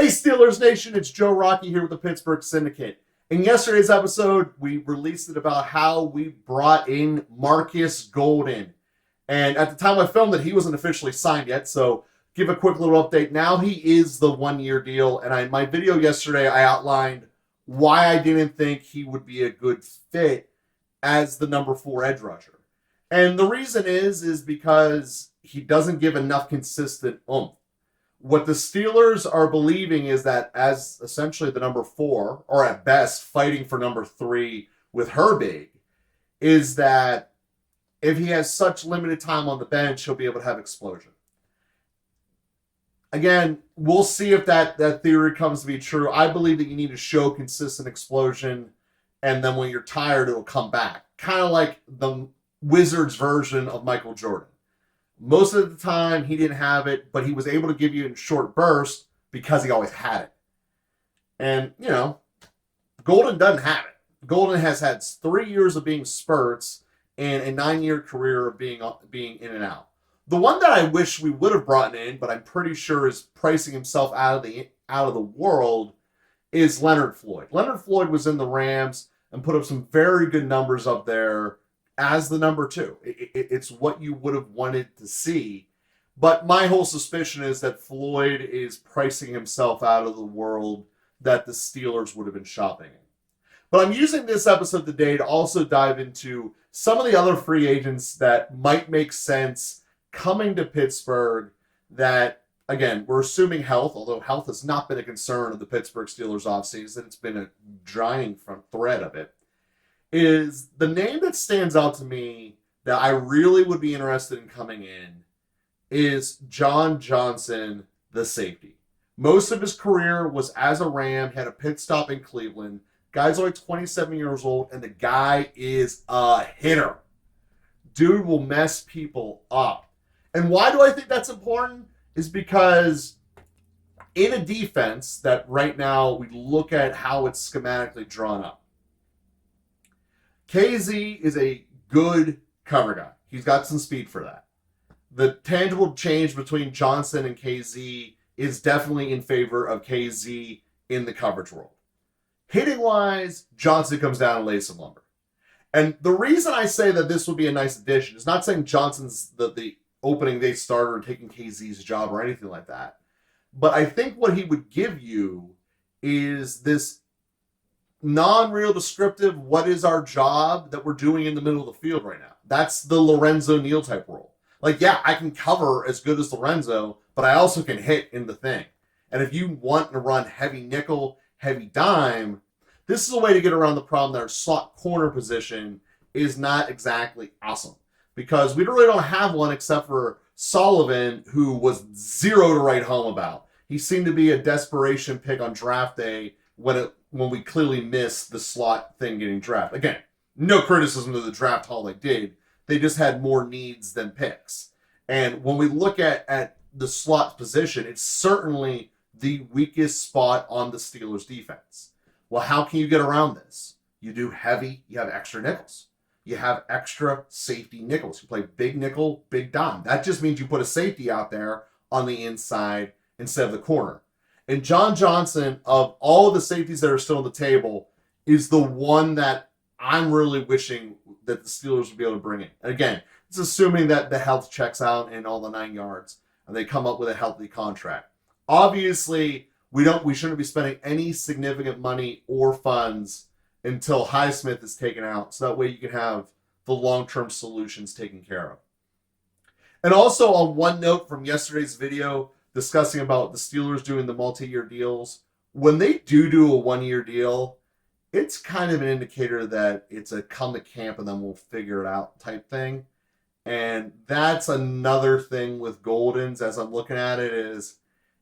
Hey Steelers Nation, it's Joe Rockey here with the Pittsburgh Syndicate. In yesterday's episode, we released it about how we brought in Markus Golden. And at the time I filmed it, he wasn't officially signed yet, so give a quick little update. Now he is the one-year deal, and in my video yesterday, I outlined why I didn't think he would be a good fit as the number 4 edge rusher. And the reason is because he doesn't give enough consistent oomph. What the Steelers are believing is that as essentially the number 4, or at best fighting for number 3 with Herbig, is that if he has such limited time on the bench, he'll be able to have explosion. Again, we'll see if that theory comes to be true. I believe that you need to show consistent explosion, and then when you're tired, it'll come back. Kind of like the Wizards version of Michael Jordan. Most of the time, he didn't have it, but he was able to give you in short bursts because he always had it. And, you know, Golden doesn't have it. Golden has had 3 years of being spurts and a 9-year career of being in and out. The one that I wish we would have brought in, but I'm pretty sure is pricing himself out of the world, is Leonard Floyd. Leonard Floyd was in the Rams and put up some very good numbers up there as the number 2. It's what you would have wanted to see. But my whole suspicion is that Floyd is pricing himself out of the world that the Steelers would have been shopping in. But I'm using this episode today to also dive into some of the other free agents that might make sense coming to Pittsburgh that, again, we're assuming health, although health has not been a concern of the Pittsburgh Steelers offseason. It's been a drying front thread of it. Is the name that stands out to me that I really would be interested in coming in is John Johnson, the safety. Most of his career was as a Ram, had a pit stop in Cleveland. Guy's only 27 years old, and the guy is a hitter. Dude will mess people up. And why do I think that's important? Is because in a defense that right now we look at how it's schematically drawn up, KZ is a good cover guy. He's got some speed for that. The tangible change between Johnson and KZ is definitely in favor of KZ in the coverage world. Hitting-wise, Johnson comes down and lays some lumber. And the reason I say that this would be a nice addition is not saying Johnson's the opening day starter taking KZ's job or anything like that. But I think what he would give you is this non-real descriptive, what is our job that we're doing in the middle of the field right now. That's the Lorenzo Neal type role. Like, yeah, I can cover as good as Lorenzo, but I also can hit in the thing. And if you want to run heavy nickel, heavy dime, this is a way to get around the problem that our slot corner position is not exactly awesome. Because we really don't have one except for Sullivan, who was zero to write home about. He seemed to be a desperation pick on draft day when we clearly missed the slot thing getting drafted. Again, no criticism to the draft haul they did. They just had more needs than picks. And when we look at the slot position, it's certainly the weakest spot on the Steelers defense. Well, how can you get around this? You do heavy, you have extra nickels. You have extra safety nickels. You play big nickel, big dime. That just means you put a safety out there on the inside instead of the corner. And John Johnson, of all of the safeties that are still on the table, is the one that I'm really wishing that the Steelers would be able to bring in. And again, it's assuming that the health checks out in all the 9 yards and they come up with a healthy contract. Obviously, we shouldn't be spending any significant money or funds until Highsmith is taken out, so that way you can have the long-term solutions taken care of. And also, on one note from yesterday's video discussing about the Steelers doing the multi-year deals, when they do a one-year deal, it's kind of an indicator that it's a come to camp and then we'll figure it out type thing. And that's another thing with Golden's, as I'm looking at it, is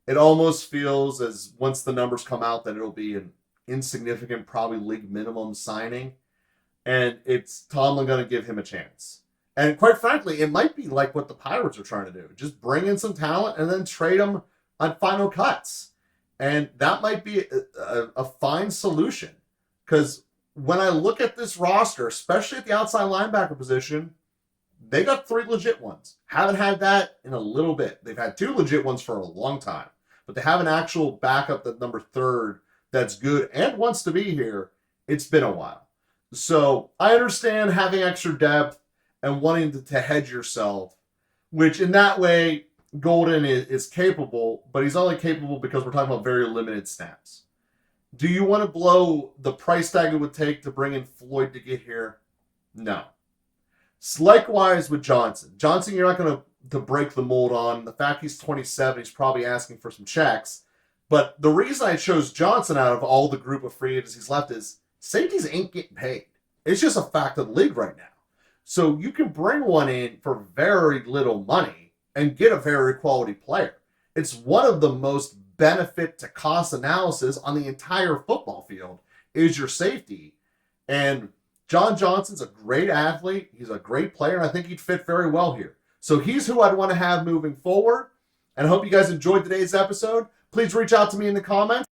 it almost feels as once the numbers come out that it'll be an insignificant, probably league minimum signing. And it's Tomlin going to give him a chance. And quite frankly, it might be like what the Pirates are trying to do. Just bring in some talent and then trade them on final cuts. And that might be a fine solution. Because when I look at this roster, especially at the outside linebacker position, they got 3 legit ones. Haven't had that in a little bit. They've had 2 legit ones for a long time. But to have an actual backup at number 3rd that's good and wants to be here, it's been a while. So I understand having extra depth and wanting to hedge yourself, which in that way, Golden is capable, but he's only capable because we're talking about very limited snaps. Do you want to blow the price tag it would take to bring in Floyd to get here? No. Likewise with Johnson. Johnson, you're not going to break the mold on. The fact he's 27, he's probably asking for some checks. But the reason I chose Johnson out of all the group of free agents he's left is safeties ain't getting paid. It's just a fact of the league right now. So you can bring one in for very little money and get a very quality player. It's one of the most benefit to cost analysis on the entire football field is your safety. And John Johnson's a great athlete. He's a great player, and I think he'd fit very well here. So he's who I'd want to have moving forward. And I hope you guys enjoyed today's episode. Please reach out to me in the comments.